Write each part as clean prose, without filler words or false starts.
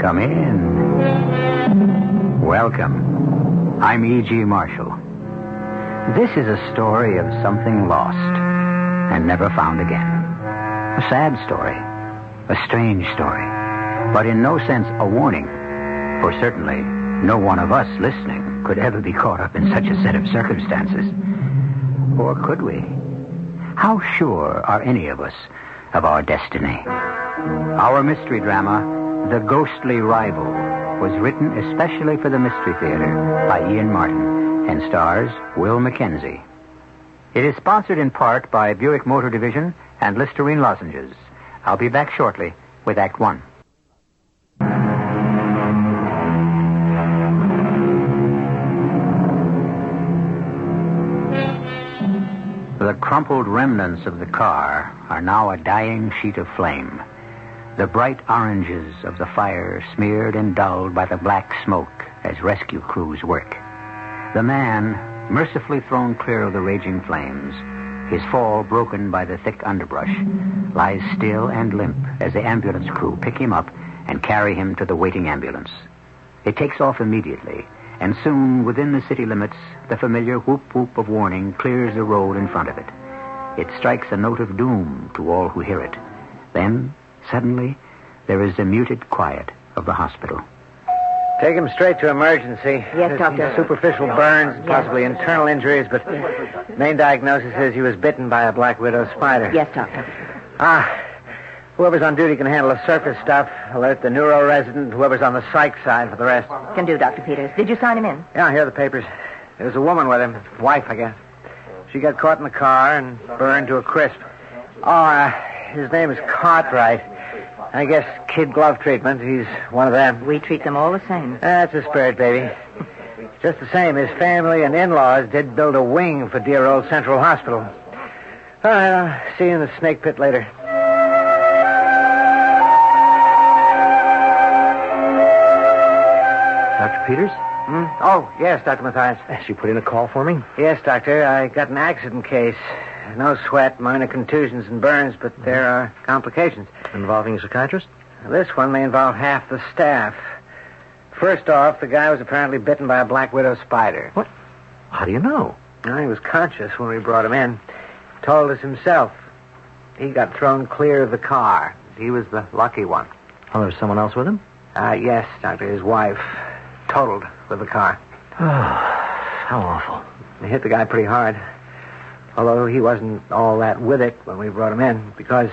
Come in. Welcome. I'm E.G. Marshall. This is a story of something lost and never found again. A sad story. A strange story. But in no sense a warning. For certainly no one of us listening could ever be caught up in such a set of circumstances. Or could we? How sure are any of us of our destiny? Our mystery drama, The Ghostly Rival, was written especially for the Mystery Theater by Ian Martin and stars Will Mackenzie. It is sponsored in part by Buick Motor Division and Listerine Lozenges. I'll be back shortly with Act One. The crumpled remnants of the car are now a dying sheet of flame. The bright oranges of the fire smeared and dulled by the black smoke as rescue crews work. The man, mercifully thrown clear of the raging flames, his fall broken by the thick underbrush, lies still and limp as the ambulance crew pick him up and carry him to the waiting ambulance. It takes off immediately, and soon, within the city limits, the familiar whoop-whoop of warning clears the road in front of it. It strikes a note of doom to all who hear it. Then, suddenly, there is the muted quiet of the hospital. Take him straight to emergency. Yes, Doctor. Superficial burns, possibly internal injuries, but main diagnosis is he was bitten by a black widow spider. Yes, Doctor. Whoever's on duty can handle the surface stuff. Alert the neuro resident. Whoever's on the psych side for the rest. Can do, Dr. Peters. Did you sign him in? Yeah, here are the papers. There's a woman with him. Wife, I guess. She got caught in the car and burned to a crisp. His name is Cartwright. I guess kid glove treatment. He's one of them. We treat them all the same. That's the spirit, baby. Just the same, his family and in-laws did build a wing for dear old Central Hospital. All right, I'll see you in the snake pit later. Dr. Peters? Oh, yes, Dr. Mathias. You put in a call for me? Yes, Doctor. I got an accident case. No sweat, minor contusions and burns, but there are complications. Involving a psychiatrist? This one may involve half the staff. First off, the guy was apparently bitten by a black widow spider. What? How do you know? Well, he was conscious when we brought him in. Told us himself. He got thrown clear of the car. He was the lucky one. Oh, there was someone else with him? Yes, Doctor. His wife. Totaled with the car. Oh, how awful. They hit the guy pretty hard. Although he wasn't all that with it when we brought him in. Because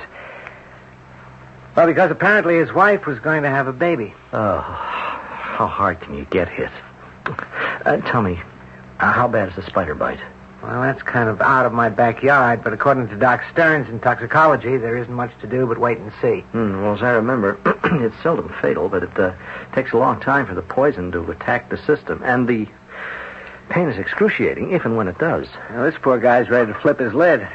apparently his wife was going to have a baby. Oh, how hard can you get hit? Tell me, how bad is the spider bite? Well, that's kind of out of my backyard, but according to Doc Stearns in toxicology, there isn't much to do but wait and see. Well, as I remember, it's seldom fatal, but it takes a long time for the poison to attack the system, and the pain is excruciating, if and when it does. Well, this poor guy's ready to flip his lid.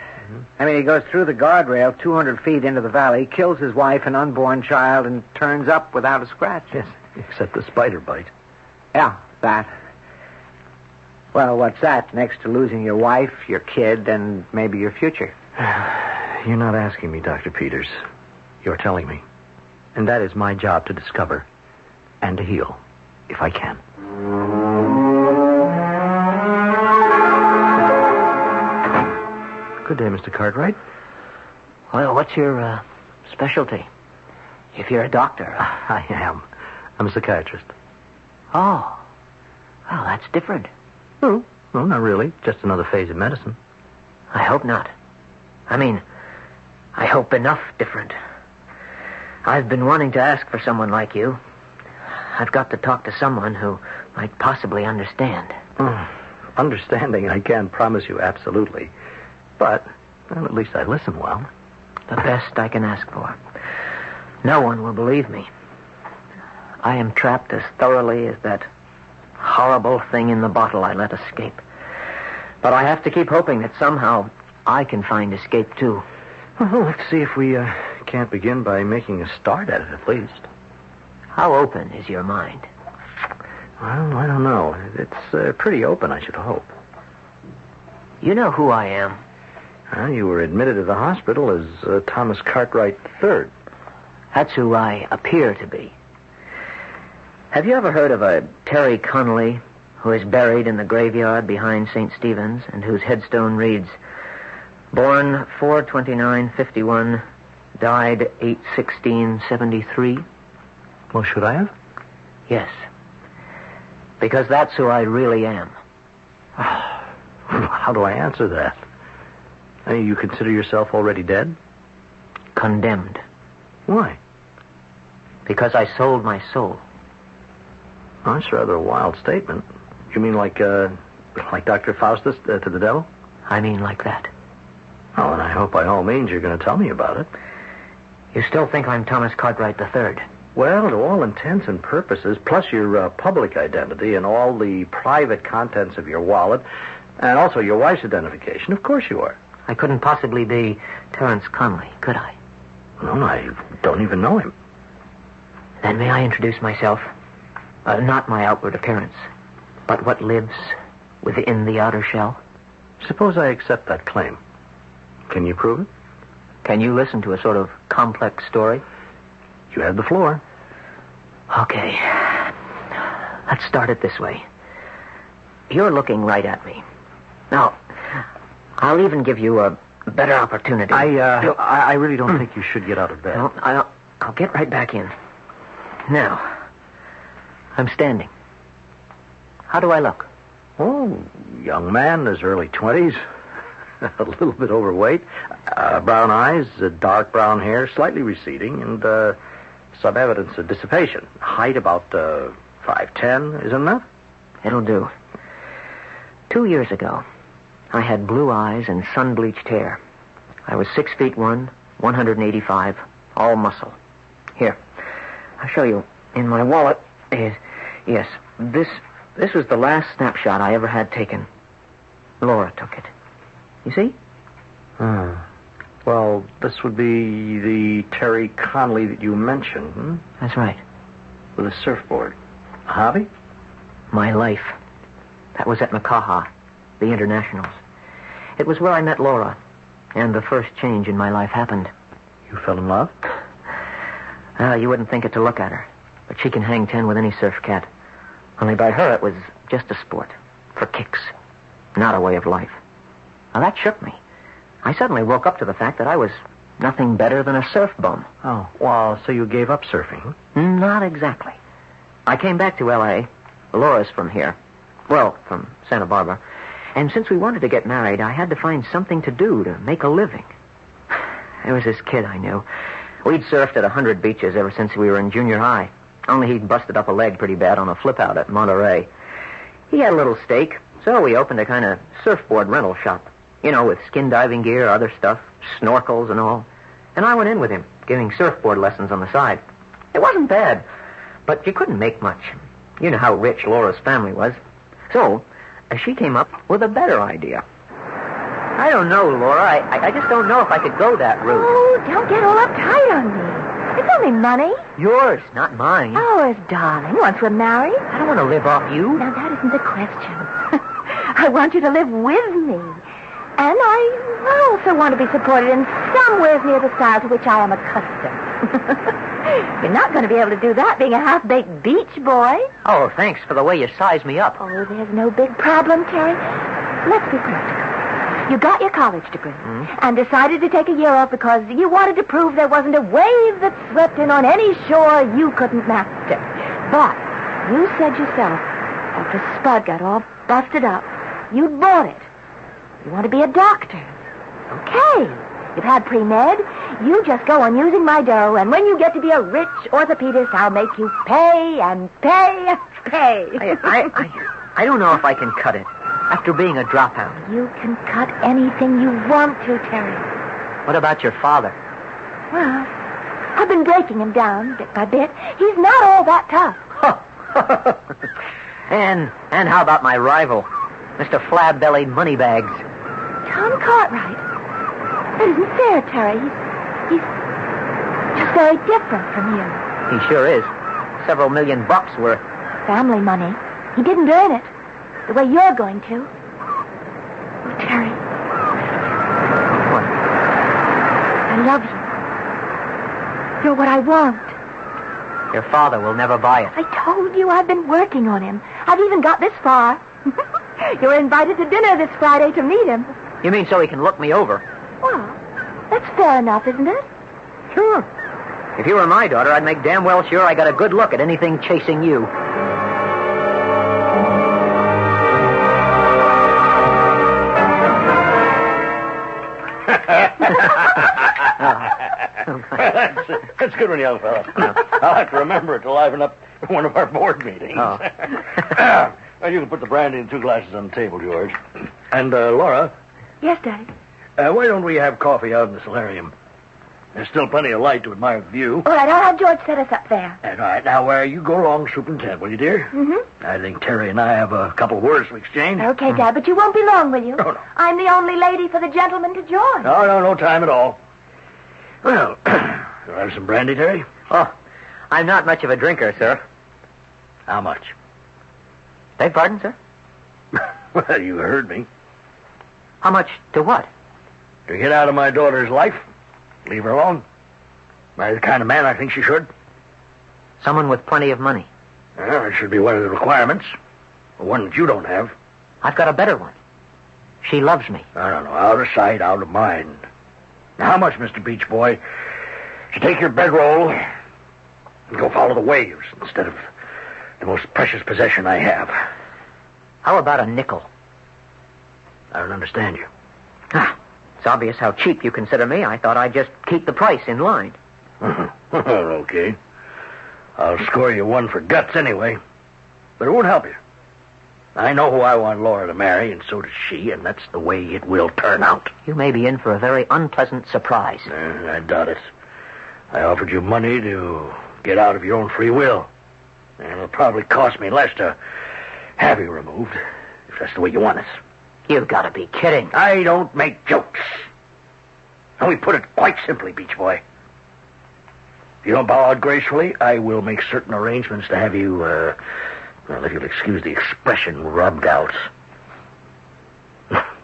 I mean, he goes through the guardrail 200 feet into the valley, kills his wife and unborn child, and turns up without a scratch. Yes, except the spider bite. Yeah, that. Well, what's that next to losing your wife, your kid, and maybe your future? You're not asking me, Dr. Peters. You're telling me. And that is my job to discover and to heal, if I can. Good day, Mr. Cartwright. Well, what's your specialty? If you're a doctor. I am. I'm a psychiatrist. Oh. Well, that's different. No, not really. Just another phase of medicine. I hope not. I mean, I hope enough different. I've been wanting to ask for someone like you. I've got to talk to someone who might possibly understand. Understanding, I can't promise you absolutely. But, well, at least I listen well. The best I can ask for. No one will believe me. I am trapped as thoroughly as that horrible thing in the bottle I let escape. But I have to keep hoping that somehow I can find escape, too. Well, let's see if we can't begin by making a start at it, at least. How open is your mind? Well, I don't know. It's pretty open, I should hope. You know who I am. You were admitted to the hospital as Thomas Cartwright III. That's who I appear to be. Have you ever heard of a Terry Connolly who is buried in the graveyard behind St. Stephen's and whose headstone reads, born 4/29/51, died 8/16/73? Well, should I have? Yes. Because that's who I really am. How do I answer that? You consider yourself already dead? Condemned. Why? Because I sold my soul. Oh, that's rather a wild statement. You mean like Dr. Faustus to the devil? I mean like that. Oh, and I hope by all means you're going to tell me about it. You still think I'm Thomas Cartwright III? Well, to all intents and purposes, plus your public identity and all the private contents of your wallet, and also your wife's identification, of course you are. I couldn't possibly be Terence Conley, could I? No, I don't even know him. Then may I introduce myself? Not my outward appearance, but what lives within the outer shell. Suppose I accept that claim. Can you prove it? Can you listen to a sort of complex story? You have the floor. Okay. Let's start it this way. You're looking right at me. Now, I'll even give you a better opportunity. I really don't think you should get out of bed. No, I'll get right back in. Now, I'm standing. How do I look? Oh, young man in his early 20s. A little bit overweight. Brown eyes, dark brown hair, slightly receding, and some evidence of dissipation. Height about 5'10", isn't enough? It'll do. 2 years ago, I had blue eyes and sun-bleached hair. I was 6'1", 185, all muscle. Here, I'll show you. In my wallet is... Yes, this was the last snapshot I ever had taken. Laura took it. You see? Well, this would be the Terry Connolly that you mentioned, hmm? That's right. With a surfboard. A hobby? My life. That was at Makaha, the Internationals. It was where I met Laura, and the first change in my life happened. You fell in love? You wouldn't think it to look at her, but she can hang 10 with any surf cat. Only by her it was just a sport, for kicks, not a way of life. Now that shook me. I suddenly woke up to the fact that I was nothing better than a surf bum. Oh, well, so you gave up surfing? Not exactly. I came back to L.A. Laura's from here. Well, from Santa Barbara. And since we wanted to get married, I had to find something to do to make a living. There was this kid I knew. We'd surfed at 100 beaches ever since we were in junior high. Only he'd busted up a leg pretty bad on a flip-out at Monterey. He had a little stake, so we opened a kind of surfboard rental shop. You know, with skin diving gear, other stuff, snorkels and all. And I went in with him, giving surfboard lessons on the side. It wasn't bad, but you couldn't make much. You know how rich Laura's family was. So, she came up with a better idea. I don't know, Laura. I just don't know if I could go that route. Oh, don't get all uptight on me. It's only money. Yours, not mine. Ours, darling. Once we're married. I don't want to live off you. Now, that isn't the question. I want you to live with me. And I also want to be supported in somewhere near the style to which I am accustomed. You're not going to be able to do that being a half-baked beach boy. Oh, thanks for the way you sized me up. Oh, there's no big problem, Terry. Let's be practical. You got your college degree and decided to take a year off because you wanted to prove there wasn't a wave that swept in on any shore you couldn't master. But you said yourself, after Spud got all busted up, you'd bought it. You want to be a doctor. Okay. You've had pre-med. You just go on using my dough, and when you get to be a rich orthopedist, I'll make you pay and pay and pay. I don't know if I can cut it after being a dropout. You can cut anything you want to, Terry. What about your father? Well, I've been breaking him down bit by bit. He's not all that tough. And how about my rival, Mr. Flab-Bellied Moneybags? Tom Cartwright. That isn't fair, Terry. He's just very different from you. He sure is. Several $million worth. Family money. He didn't earn it. The way you're going to. Oh, Terry. What? I love you. You're what I want. Your father will never buy it. I told you I've been working on him. I've even got this far. You're invited to dinner this Friday to meet him. You mean so he can look me over? Well, that's fair enough, isn't it? Sure. If you were my daughter, I'd make damn well sure I got a good look at anything chasing you. That's good one, young fella. I'll have to remember it to liven up one of our board meetings. Oh. Well, you can put the brandy and 2 glasses on the table, George. And, Laura, Yes, Daddy. why don't we have coffee out in the solarium? There's still plenty of light to admire the view. All right, I'll have George set us up there. And, all right, now, you go along, Superintendent, will you, dear? Mm-hmm. I think Terry and I have a couple of words to exchange. Okay, Dad, but you won't be long, will you? No, no. I'm the only lady for the gentleman to join. No time at all. Well, you'll have some brandy, Terry? Oh, I'm not much of a drinker, sir. How much? Beg pardon, sir? Well, you heard me. How much to what? To get out of my daughter's life, leave her alone. Marry the kind of man I think she should. Someone with plenty of money. Well, it should be one of the requirements. One that you don't have. I've got a better one. She loves me. I don't know. Out of sight, out of mind. Now, how much, Mr. Beach Boy? You take your bedroll and go follow the waves instead of the most precious possession I have. How about a nickel? I don't understand you. It's obvious how cheap you consider me. I thought I'd just keep the price in line. Okay. I'll score you 1 for guts anyway. But it won't help you. I know who I want Laura to marry, and so does she, and that's the way it will turn out. You may be in for a very unpleasant surprise. I doubt it. I offered you money to get out of your own free will. And it'll probably cost me less to have you removed, if that's the way you want it. You've got to be kidding. I don't make jokes. Let me put it quite simply, Beach Boy. If you don't bow out gracefully, I will make certain arrangements to have you, well, if you'll excuse the expression, rubbed out.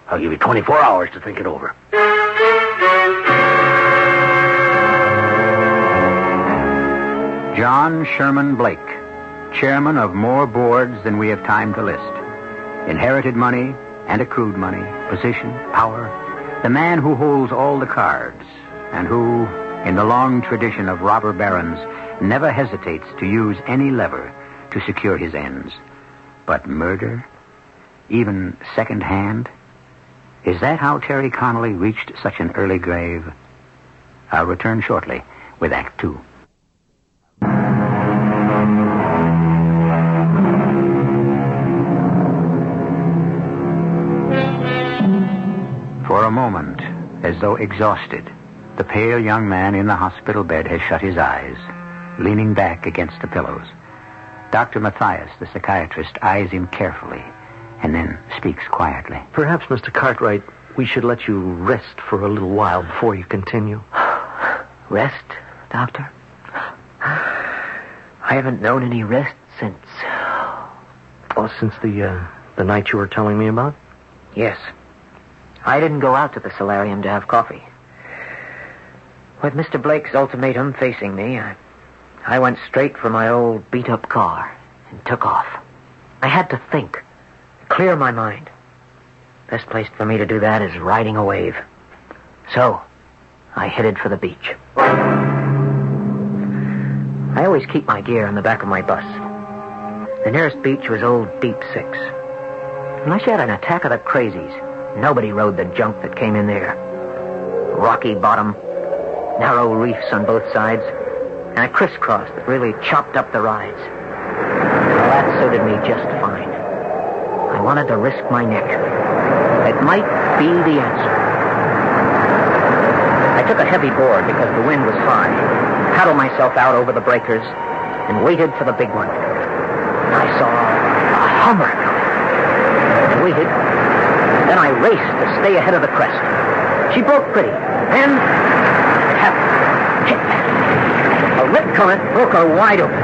I'll give you 24 hours to think it over. John Sherman Blake, chairman of more boards than we have time to list. Inherited money and accrued money, position, power. The man who holds all the cards and who, in the long tradition of robber barons, never hesitates to use any lever to secure his ends. But murder? Even second-hand? Is that how Terry Connolly reached such an early grave? I'll return shortly with Act 2. For a moment, as though exhausted, the pale young man in the hospital bed has shut his eyes, leaning back against the pillows. Dr. Matthias, the psychiatrist, eyes him carefully and then speaks quietly. Perhaps, Mr. Cartwright, we should let you rest for a little while before you continue. Rest, Doctor? I haven't known any rest since... Oh, since the night you were telling me about? Yes. I didn't go out to the solarium to have coffee. With Mr. Blake's ultimatum facing me, I went straight for my old beat-up car and took off. I had to think, clear my mind. Best place for me to do that is riding a wave. So, I headed for the beach. I always keep my gear in the back of my bus. The nearest beach was Old Deep Six. Unless you had an attack of the crazies, nobody rode the junk that came in there. Rocky bottom, narrow reefs on both sides, and a crisscross that really chopped up the rides. Well, that suited me just fine. I wanted to risk my neck. It might be the answer. I took a heavy board because the wind was high, paddled myself out over the breakers, and waited for the big one. I saw a hummer coming. I waited. Then I raced to stay ahead of the crest. She broke pretty. Then it happened. A rip current broke her wide open.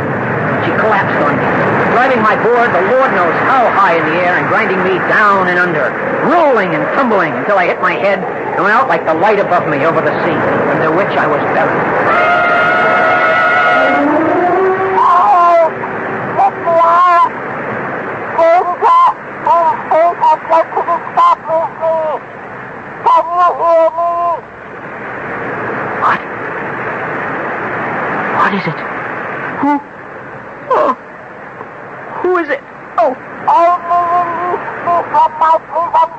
She collapsed on me, driving my board the Lord knows how high in the air and grinding me down and under, rolling and tumbling until I hit my head and went out like the light above me over the sea, under which I was buried. Oh, who is it? Oh. Only release me from my prison,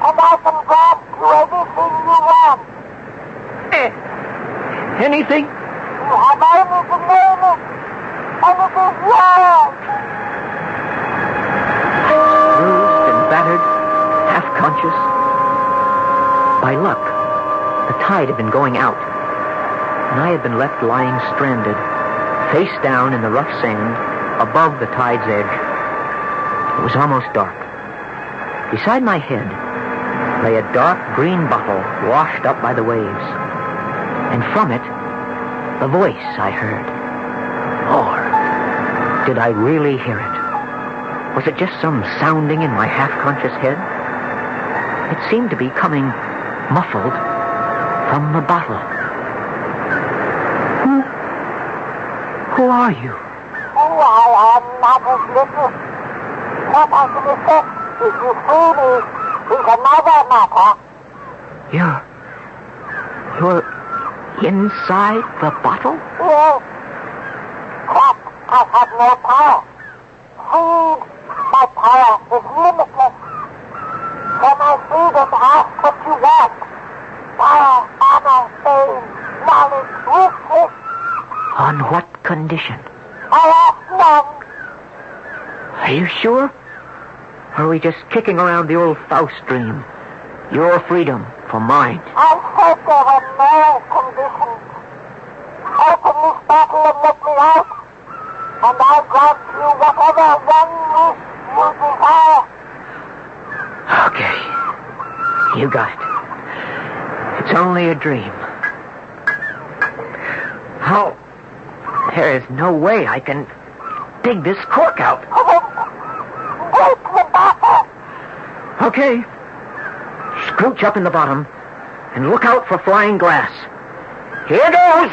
and I can grant you anything you want. Anything? You have only to name it, and it is yours. Bruised and battered, half conscious. By luck, the tide had been going out, and I had been left lying stranded, face down in the rough sand, above the tide's edge. It was almost dark. Beside my head lay a dark green bottle washed up by the waves. And from it, the voice I heard. Or did I really hear it? Was it just some sounding in my half-conscious head? It seemed to be coming muffled from the bottle. Who are you? Who I am matters little. What I can effect if you free me is another matter. You're inside the bottle? Yes. But I have no power. Freed, my power is limitless. For my freedom, ask what you want. Power, honor, fame, knowledge, riches. On what condition? I ask none. Are you sure? Or are we just kicking around the old Faust dream? Your freedom for mine. I said there were no conditions. Open this bottle and let me out, and I'll grant you whatever one wish you desire. Okay. You got it. It's only a dream. How? There is no way I can dig this cork out. Break the bottle. Okay. Scrooch up in the bottom and look out for flying glass. Here goes!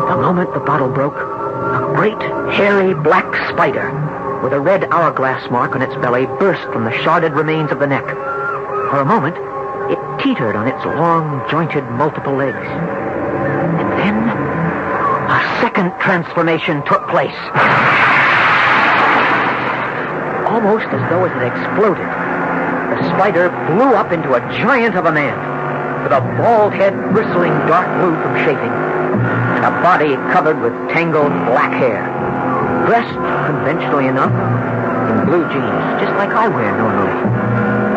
The moment the bottle broke, a great, hairy, black spider with a red hourglass mark on its belly burst from the sharded remains of the neck. For a moment, it teetered on its long, jointed, multiple legs. And then, a second transformation took place. Almost as though it had exploded, the spider blew up into a giant of a man, with a bald head bristling dark blue from shaving, and a body covered with tangled black hair, dressed conventionally enough in blue jeans, just like I wear normally.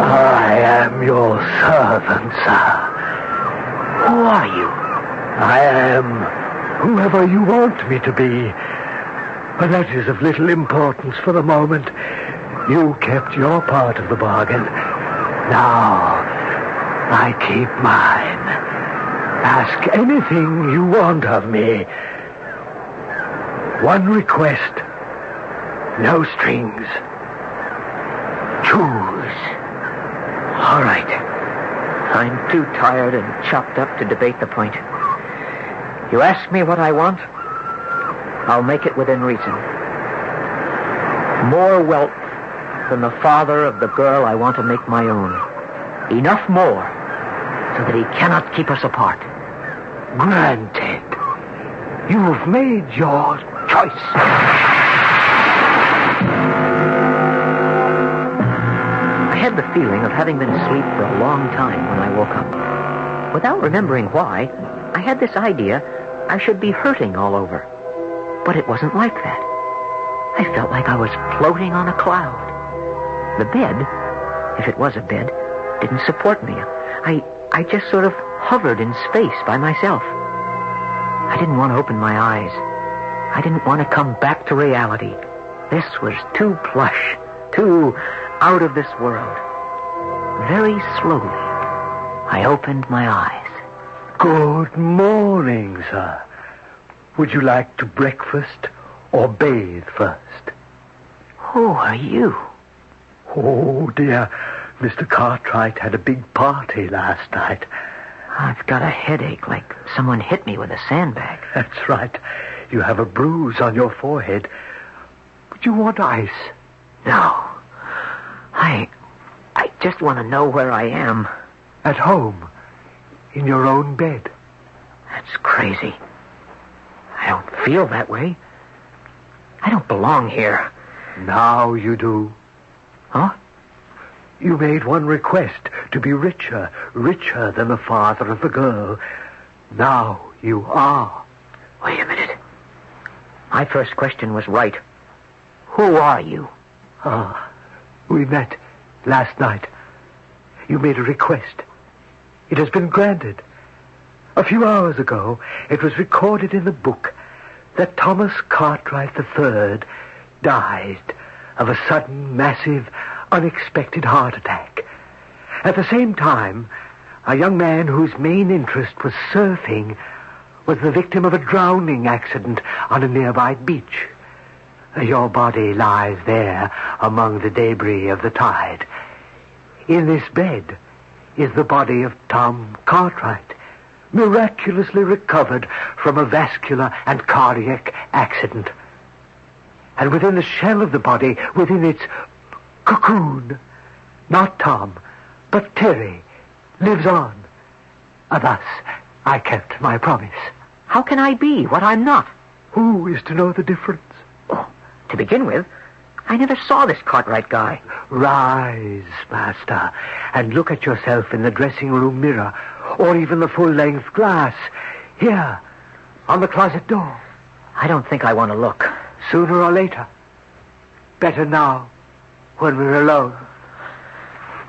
I am your servant, sir. Who are you? I am whoever you want me to be. But that is of little importance for the moment. You kept your part of the bargain. Now, I keep mine. Ask anything you want of me. One request. No strings. Choose. All right. I'm too tired and chopped up to debate the point. You ask me what I want, I'll make it within reason. More wealth than the father of the girl I want to make my own. Enough more so that he cannot keep us apart. Granted. You've made your choice. I had the feeling of having been asleep for a long time when I woke up. Without remembering why, I had this idea I should be hurting all over. But it wasn't like that. I felt like I was floating on a cloud. The bed, if it was a bed, didn't support me. I just sort of hovered in space by myself. I didn't want to open my eyes. I didn't want to come back to reality. This was too plush, too out of this world. Very slowly, I opened my eyes. Good morning, sir. Would you like to breakfast or bathe first? Who are you? Oh, dear. Mr. Cartwright had a big party last night. I've got a headache, like someone hit me with a sandbag. That's right. You have a bruise on your forehead. Would you want ice? No. I just want to know where I am. At home. In your own bed. That's crazy. I don't feel that way. I don't belong here. Now you do. Huh? You made one request to be richer than the father of the girl. Now you are. Wait a minute. My first question was right. Who are you? We met last night. You made a request. It has been granted. A few hours ago, it was recorded in the book that Thomas Cartwright III died of a sudden, massive, unexpected heart attack. At the same time, a young man whose main interest was surfing was the victim of a drowning accident on a nearby beach. Your body lies there among the debris of the tide. In this bed is the body of Tom Cartwright, miraculously recovered from a vascular and cardiac accident. And within the shell of the body, within its cocoon, not Tom, but Terry, lives on. Thus, I kept my promise. How can I be what I'm not? Who is to know the difference? Oh, to begin with, I never saw this Cartwright guy. Rise, Master, and look at yourself in the dressing room mirror, or even the full-length glass. Here, on the closet door. I don't think I want to look. Sooner or later. Better now, when we're alone.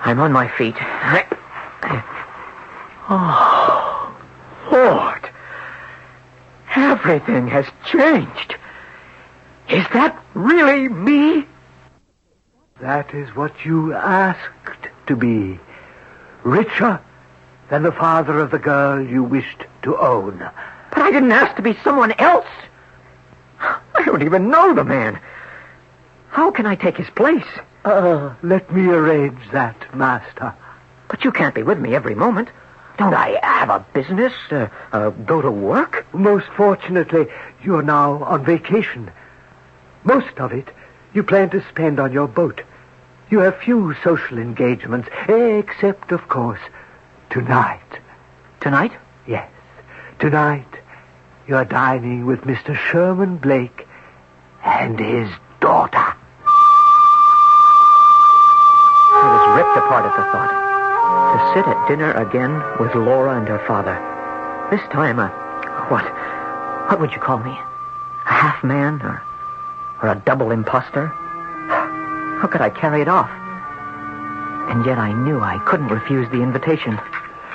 I'm on my feet. Oh, Lord. Everything has changed. Is that really me? That is what you asked to be. Richer than the father of the girl you wished to own. But I didn't ask to be someone else. I don't even know the man. How can I take his place? Let me arrange that, Master. But you can't be with me every moment. Don't I have a business? Go to work? Most fortunately, you're now on vacation. Most of it you plan to spend on your boat. You have few social engagements, except, of course, tonight. Tonight? Yes. Tonight, you're dining with Mr. Sherman Blake and his daughter. I was ripped apart at the thought. To sit at dinner again with Laura and her father. This time, what would you call me? A half-man or a double imposter? How could I carry it off? And yet I knew I couldn't refuse the invitation.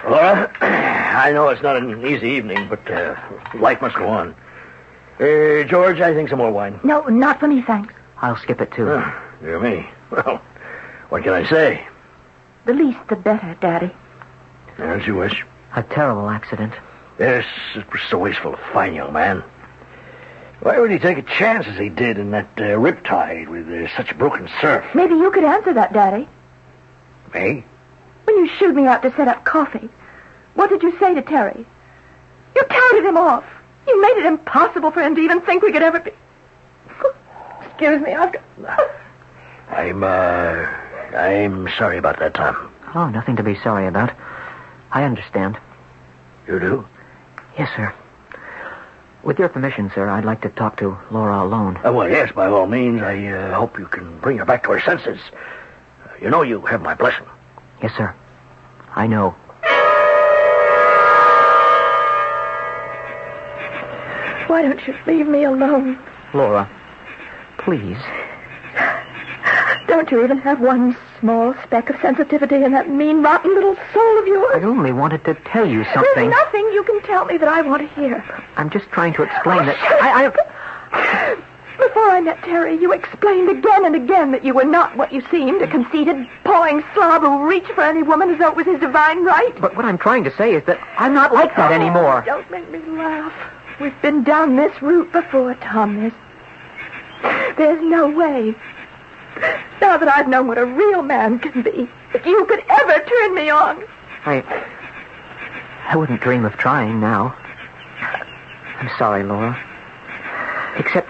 Laura, I know it's not an easy evening, but life must go on. George, I think some more wine. No, not for me, thanks. I'll skip it, too. Dear me. Well, what can I say? The least the better, Daddy. As you wish. A terrible accident. Yes, it was so wasteful, a fine young man. Why would he take a chance as he did in that riptide with such broken surf? Maybe you could answer that, Daddy. Me? When you shooed me out to set up coffee, what did you say to Terry? You touted him off. You made it impossible for him to even think we could ever be... Excuse me, I've got... I'm sorry about that, Tom. Oh, nothing to be sorry about. I understand. You do? Yes, sir. With your permission, sir, I'd like to talk to Laura alone. Well, yes, by all means. I hope you can bring her back to her senses. You know you have my blessing. Yes, sir. I know. Why don't you leave me alone? Laura, please. Don't you even have one small speck of sensitivity in that mean, rotten little soul of yours? I only wanted to tell you something. There's nothing you can tell me that I want to hear. I'm just trying to explain that Before I met Terry, you explained again and again that you were not what you seemed, a conceited, pawing slob who reached for any woman as though it was his divine right. But what I'm trying to say is that I'm not like that anymore. Don't make me laugh. We've been down this route before, Tom. There's no way, now that I've known what a real man can be, that you could ever turn me on. I wouldn't dream of trying now. I'm sorry, Laura. Except,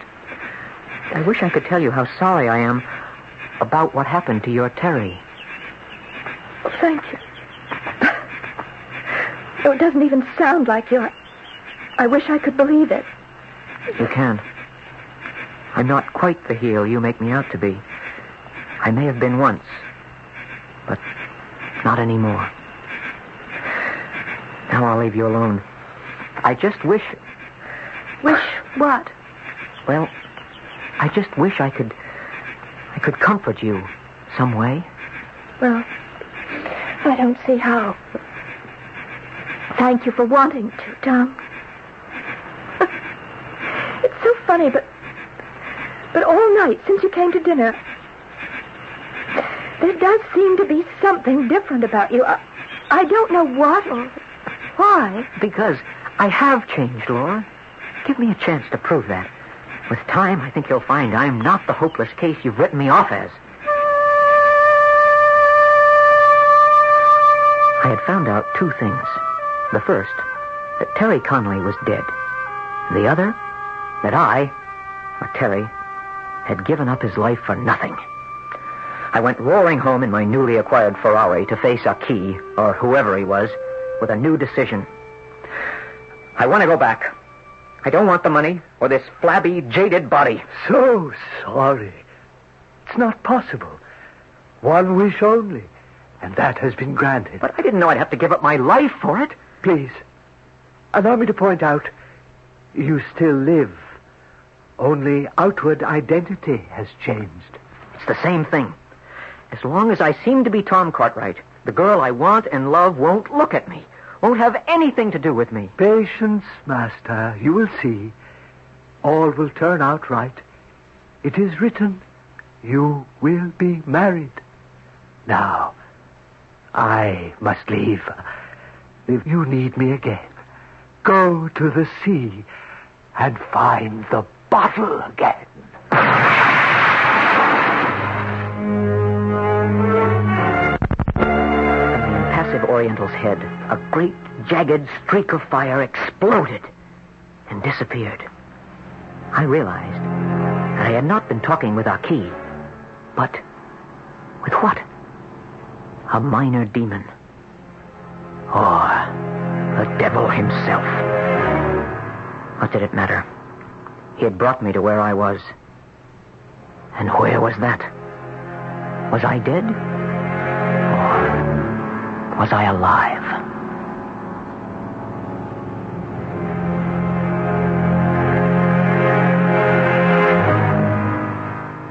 I wish I could tell you how sorry I am about what happened to your Terry. Well, thank you. Though it doesn't even sound like you. I wish I could believe it. You can. I'm not quite the heel you make me out to be. I may have been once, but not anymore. Now I'll leave you alone. I just wish... Wish what? Well, I just wish I could comfort you some way. Well, I don't see how. Thank you for wanting to, Tom. It's so funny, but all night since you came to dinner, there does seem to be something different about you. I don't know what or why. Because I have changed, Laura. Give me a chance to prove that. With time, I think you'll find I'm not the hopeless case you've written me off as. I had found out two things. The first, that Terry Connolly was dead. The other, that I, or Terry, had given up his life for nothing. I went roaring home in my newly acquired Ferrari to face Aki, or whoever he was, with a new decision. I want to go back. I don't want the money or this flabby, jaded body. So sorry. It's not possible. One wish only, and that has been granted. But I didn't know I'd have to give up my life for it. Please, allow me to point out, you still live. Only outward identity has changed. It's the same thing. As long as I seem to be Tom Cartwright, the girl I want and love won't look at me, won't have anything to do with me. Patience, Master. You will see. All will turn out right. It is written, you will be married. Now, I must leave. If you need me again, go to the sea and find the bottle again. Oriental's head, a great, jagged streak of fire exploded and disappeared. I realized that I had not been talking with Aki, but with what? A minor demon. Or the devil himself. What did it matter? He had brought me to where I was. And where was that? Was I dead? Was I alive?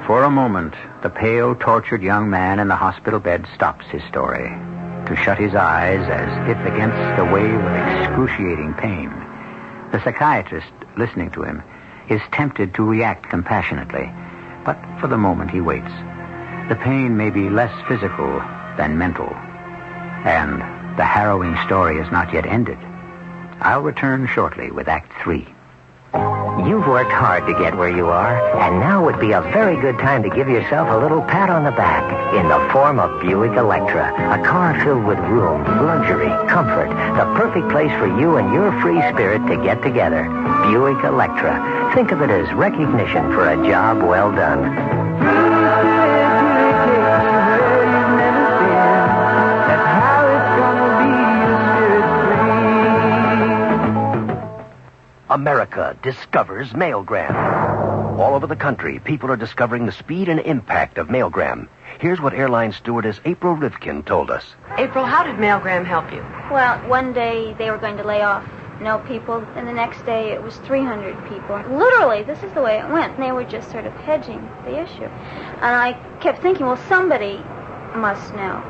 For a moment, the pale, tortured young man in the hospital bed stops his story to shut his eyes as if against a wave of excruciating pain. The psychiatrist, listening to him, is tempted to react compassionately, but for the moment he waits. The pain may be less physical than mental. And the harrowing story is not yet ended. I'll return shortly with Act 3. You've worked hard to get where you are, and now would be a very good time to give yourself a little pat on the back in the form of Buick Electra, a car filled with room, luxury, comfort, the perfect place for you and your free spirit to get together. Buick Electra. Think of it as recognition for a job well done. America discovers mailgram. All over the country, people are discovering the speed and impact of mailgram. Here's what airline stewardess April Rivkin told us. April, how did mailgram help you? Well, one day they were going to lay off no people, and the next day it was 300 people. Literally, this is the way it went. They were just sort of hedging the issue. And I kept thinking, well, somebody must know.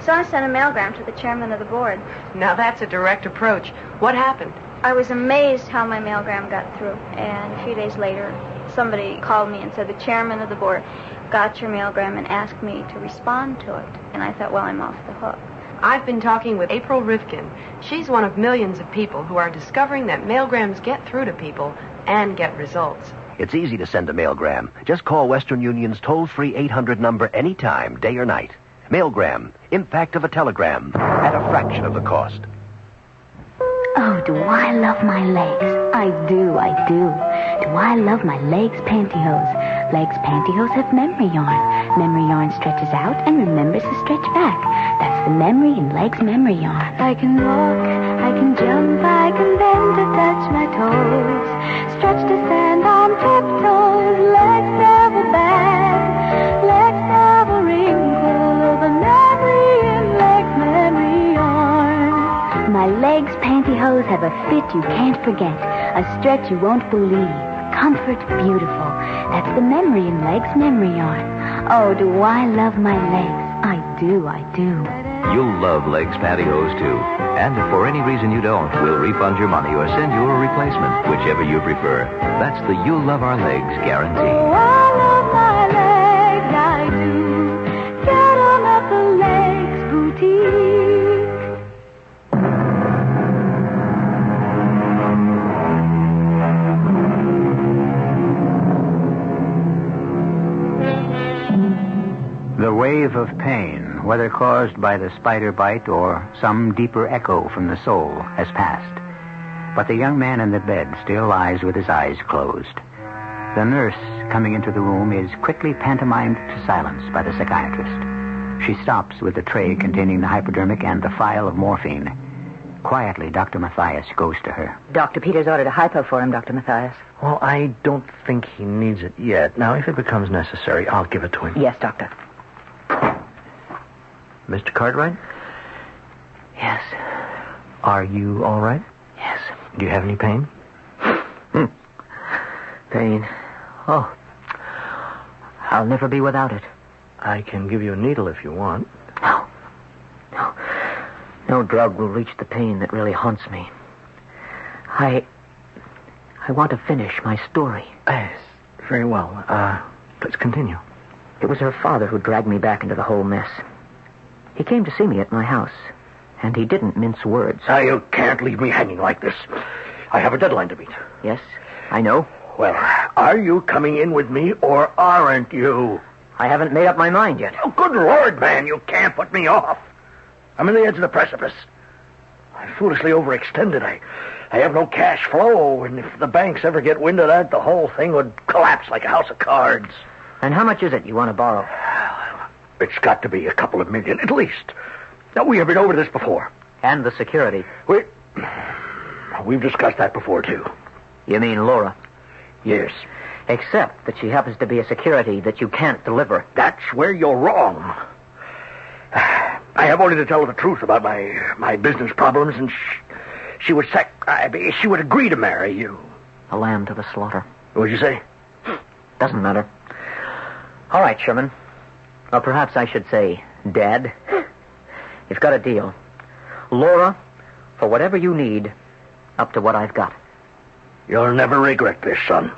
So I sent a mailgram to the chairman of the board. Now that's a direct approach. What happened? I was amazed how my mailgram got through. And a few days later, somebody called me and said, the chairman of the board got your mailgram and asked me to respond to it. And I thought, well, I'm off the hook. I've been talking with April Rivkin. She's one of millions of people who are discovering that mailgrams get through to people and get results. It's easy to send a mailgram. Just call Western Union's toll-free 800 number anytime, day or night. Mailgram, impact of a telegram, at a fraction of the cost. Oh, do I love my legs? I do. Do I love my legs pantyhose? Legs pantyhose have memory yarn. Memory yarn stretches out and remembers to stretch back. That's the memory in legs memory yarn. I can walk, I can jump, I can bend to touch my toes. Stretch to stand sit you can't forget, a stretch you won't believe, comfort beautiful. That's the memory in Legs Memory Yarn. Oh, do I love my legs? I do, I do. You'll love Legs pantyhose, too. And if for any reason you don't, we'll refund your money or send you a replacement, whichever you prefer. That's the You'll Love Our Legs guarantee. Oh, I love my legs, I do. Get 'em at the Legs Boutique. The wave of pain, whether caused by the spider bite or some deeper echo from the soul, has passed. But the young man in the bed still lies with his eyes closed. The nurse, coming into the room, is quickly pantomimed to silence by the psychiatrist. She stops with the tray containing the hypodermic and the phial of morphine. Quietly, Dr. Mathias goes to her. Dr. Peters ordered a hypo for him, Dr. Mathias. Well, I don't think he needs it yet. Now, if it becomes necessary, I'll give it to him. Yes, Doctor. Mr. Cartwright? Yes. Are you all right? Yes. Do you have any pain? Pain. Oh. I'll never be without it. I can give you a needle if you want. No. No. No drug will reach the pain that really haunts me. I want to finish my story. Yes. Very well. Let's continue. It was her father who dragged me back into the whole mess. He came to see me at my house, and he didn't mince words. You can't leave me hanging like this. I have a deadline to meet. Yes, I know. Well, are you coming in with me, or aren't you? I haven't made up my mind yet. Oh, good Lord, man, you can't put me off. I'm on the edge of the precipice. I foolishly overextended. I have no cash flow, and if the banks ever get wind of that, the whole thing would collapse like a house of cards. And how much is it you want to borrow? It's got to be a couple of million, at least. Now, we have been over this before. And the security. We've discussed that before, too. You mean Laura? Yes. Except that she happens to be a security that you can't deliver. That's where you're wrong. I have only to tell her the truth about my business problems, and she would she would agree to marry you. A lamb to the slaughter. What'd you say? Doesn't matter. All right, Sherman. Or perhaps I should say, Dad. You've got a deal. Laura, for whatever you need, up to what I've got. You'll never regret this, son.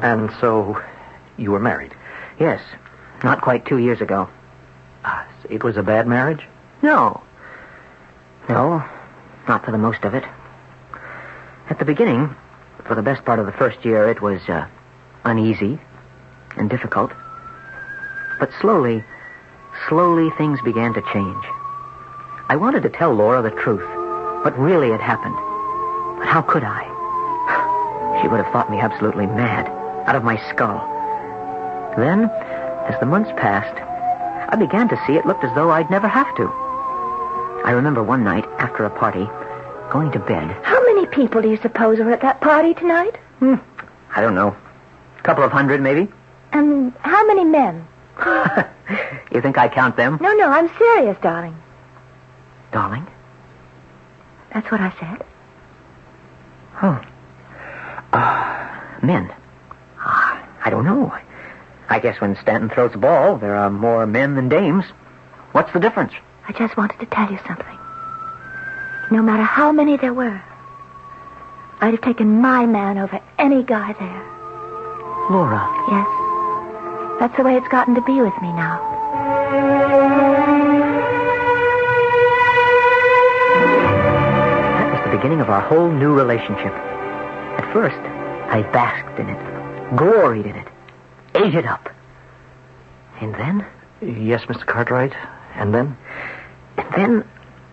And so, you were married? Yes, not quite 2 years ago. It was a bad marriage? No. No, not for the most of it. At the beginning, for the best part of the first year, it was uneasy and difficult. But slowly things began to change. I wanted to tell Laura the truth, what really had happened. But how could I? She would have thought me absolutely mad, out of my skull. Then, as the months passed, I began to see it looked as though I'd never have to. I remember one night, after a party, going to bed. How many people do you suppose were at that party tonight? I don't know. A couple of hundred, maybe. And how many men? You think I count them? No, I'm serious, darling. Darling? That's what I said. Men. I don't know. I guess when Stanton throws the ball, there are more men than dames. What's the difference? I just wanted to tell you something. No matter how many there were, I'd have taken my man over any guy there. Laura. Yes. That's the way it's gotten to be with me now. That was the beginning of our whole new relationship. At first, I basked in it, gloried in it, ate it up. And then? Yes, Mr. Cartwright. And then? And then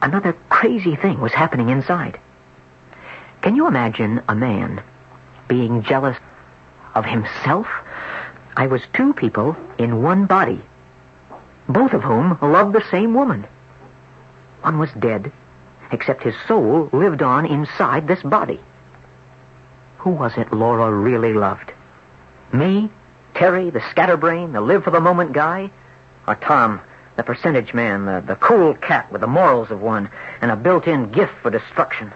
another crazy thing was happening inside. Can you imagine a man being jealous of himself? I was two people in one body, both of whom loved the same woman. One was dead, except his soul lived on inside this body. Who was it Laura really loved? Me, Terry, the scatterbrain, the live-for-the-moment guy? Or Tom, The percentage man, the cool cat with the morals of one, and a built-in gift for destruction.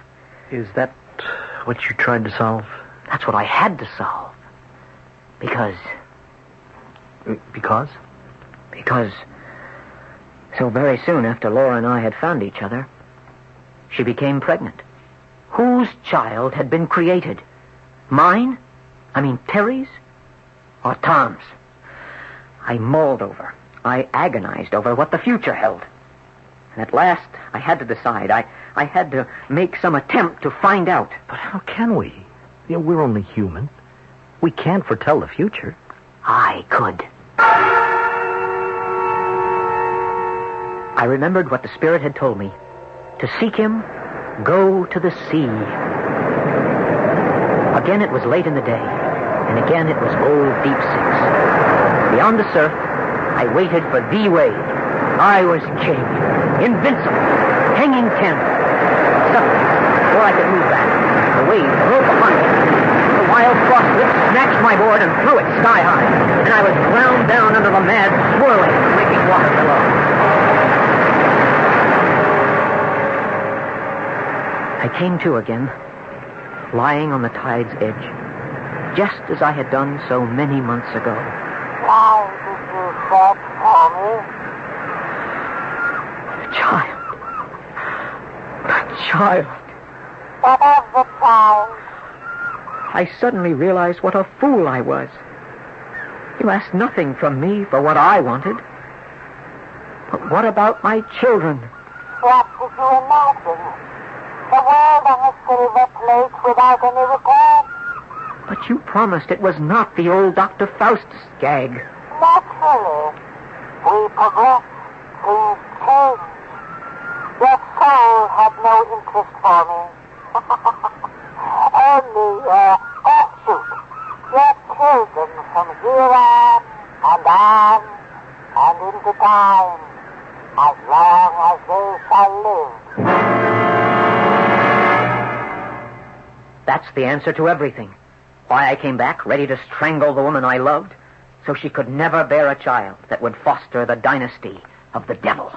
Is that what you tried to solve? That's what I had to solve. Because so very soon after Laura and I had found each other, she became pregnant. Whose child had been created? Mine? I mean Terry's? Or Tom's? I mulled over. I agonized over what the future held. And at last, I had to decide. I had to make some attempt to find out. But how can we? You know, we're only human. We can't foretell the future. I could. I remembered what the Spirit had told me. To seek him, go to the sea. Again it was late in the day, and again it was old Deep Six. Beyond the surf, I waited for the wave. I was king, invincible, hanging ten. Suddenly, before I could move back, the wave broke upon me. The wild frost whip snatched my board and threw it sky high, and I was ground down under the mad, swirling, breaking water below. I came to again, lying on the tide's edge, just as I had done so many months ago. Why did you search for me? The child. What of the child? I suddenly realized what a fool I was. You asked nothing from me for what I wanted. But what about my children? What did you imagine? The world on a silver plate without any return? But you promised it was not the old Dr. Faustus gag. Naturally. We progress. Things change. Your soul had no interest for me. Only your offshoot. Your children from here on, and into time. As long as they shall live. That's the answer to everything. Why I came back, ready to strangle the woman I loved, so she could never bear a child that would foster the dynasty of the devil.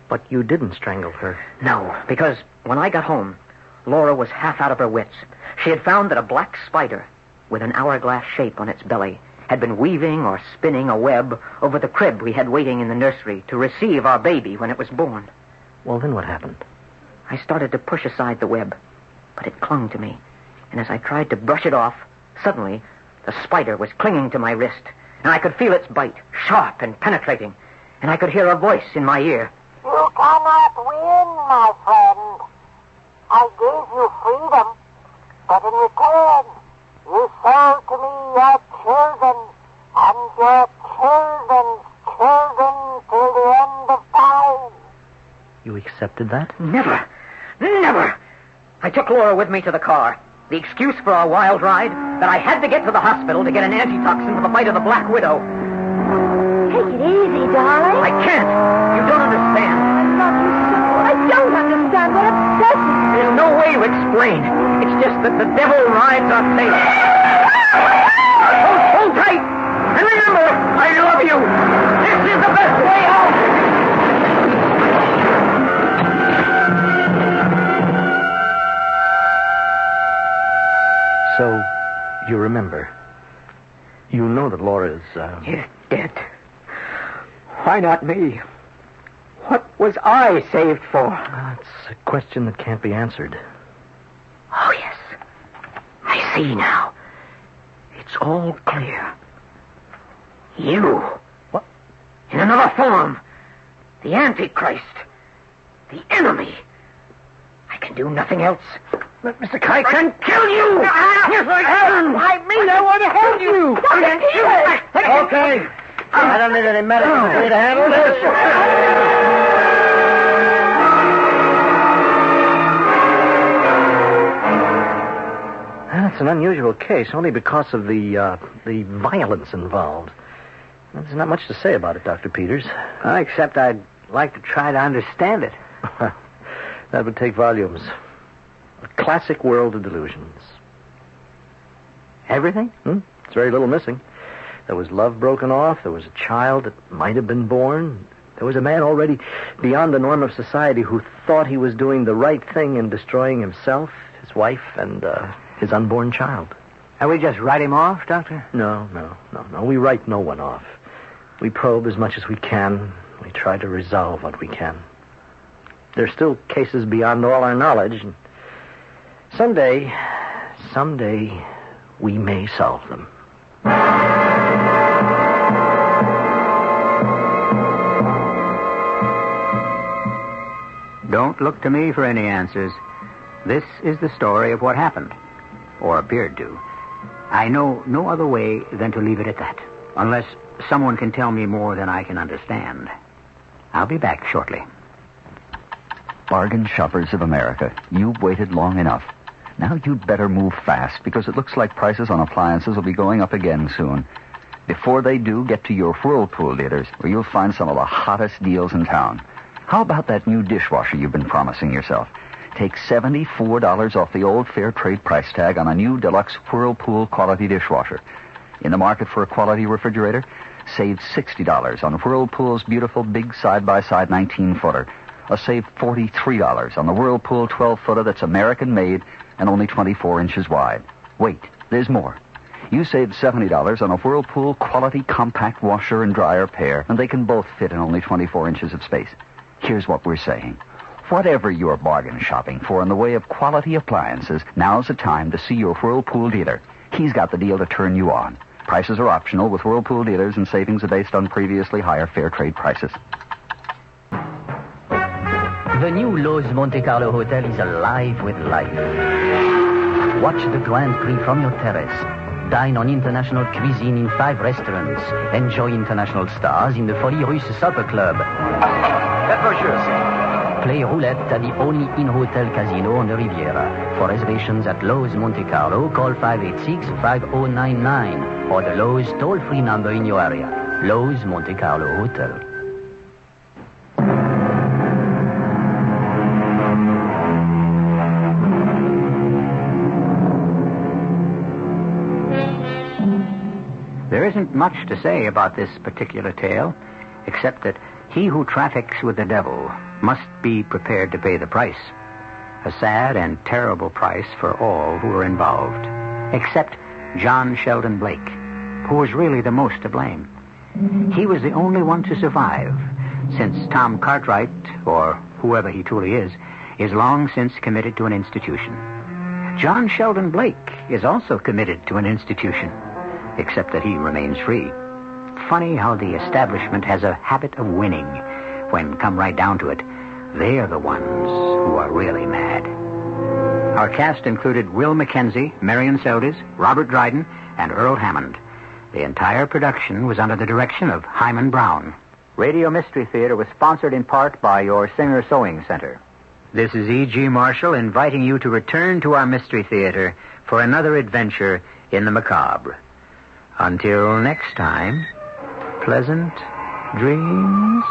But you didn't strangle her. No, because when I got home, Laura was half out of her wits. She had found that a black spider with an hourglass shape on its belly had been weaving or spinning a web over the crib we had waiting in the nursery to receive our baby when it was born. Well, then what happened? I started to push aside the web, but it clung to me. And as I tried to brush it off, suddenly the spider was clinging to my wrist, and I could feel its bite, sharp and penetrating, and I could hear a voice in my ear. You cannot win, my friend. I gave you freedom, but in return, you sold to me your children and your children's children till the end of time. You accepted that? Never. I took Laura with me to the car. The excuse for our wild ride, that I had to get to the hospital to get an antitoxin for the bite of the Black Widow. Take it easy, darling. I can't. You don't understand. I love you so. I don't understand what obsesses you. There's no way to explain. It's just that the devil rides our tail. Hold tight. And remember, I love you. This is the best way out. So, you remember. You know that Laura's, Is dead. Why not me? What was I saved for? It's a question that can't be answered. Oh, yes. I see now. It's all clear. You. What? In another form. The Antichrist. The enemy. I can do nothing else. Mr. Kite, I can kill you! Yes, I can! I want to help you! Okay. I don't need any medicine for me to handle this. That's an unusual case, only because of the violence involved. There's not much to say about it, Dr. Peters. Except I'd like to try to understand it. That would take volumes. A classic world of delusions. Everything? There's very little missing. There was love broken off. There was a child that might have been born. There was a man already beyond the norm of society who thought he was doing the right thing in destroying himself, his wife, and his unborn child. And we just write him off, Doctor? No. We write no one off. We probe as much as we can. We try to resolve what we can. There's still cases beyond all our knowledge. And someday, we may solve them. Don't look to me for any answers. This is the story of what happened, or appeared to. I know no other way than to leave it at that, unless someone can tell me more than I can understand. I'll be back shortly. Bargain shoppers of America, you've waited long enough. Now you'd better move fast, because it looks like prices on appliances will be going up again soon. Before they do, get to your Whirlpool dealers, where you'll find some of the hottest deals in town. How about that new dishwasher you've been promising yourself? Take $74 off the old fair trade price tag on a new deluxe Whirlpool quality dishwasher. In the market for a quality refrigerator, save $60 on Whirlpool's beautiful big side-by-side 19-footer. Or save $43 on the Whirlpool 12-footer that's American-made and only 24 inches wide. Wait, there's more. You save $70 on a Whirlpool quality compact washer and dryer pair, and they can both fit in only 24 inches of space. Here's what we're saying. Whatever you're bargain shopping for in the way of quality appliances, now's the time to see your Whirlpool dealer. He's got the deal to turn you on. Prices are optional with Whirlpool dealers, and savings are based on previously higher fair trade prices. The new Lowe's Monte Carlo Hotel is alive with life. Watch the Grand Prix from your terrace. Dine on international cuisine in 5 restaurants. Enjoy international stars in the Folie Russe Supper Club. Play roulette at the only in-hotel casino on the Riviera. For reservations at Lowe's Monte Carlo, call 586-5099 or the Lowe's toll-free number in your area. Lowe's Monte Carlo Hotel. There isn't much to say about this particular tale, except that he who traffics with the devil must be prepared to pay the price. A sad and terrible price for all who are involved, except John Sheldon Blake, who was really the most to blame. He was the only one to survive, since Tom Cartwright, or whoever he truly is long since committed to an institution. John Sheldon Blake is also committed to an institution, except that he remains free. Funny how the establishment has a habit of winning. When come right down to it, they're the ones who are really mad. Our cast included Will Mackenzie, Marion Seldes, Robert Dryden, and Earl Hammond. The entire production was under the direction of Hyman Brown. Radio Mystery Theater was sponsored in part by your Singer Sewing Center. This is E.G. Marshall inviting you to return to our Mystery Theater for another adventure in the macabre. Until next time, pleasant dreams.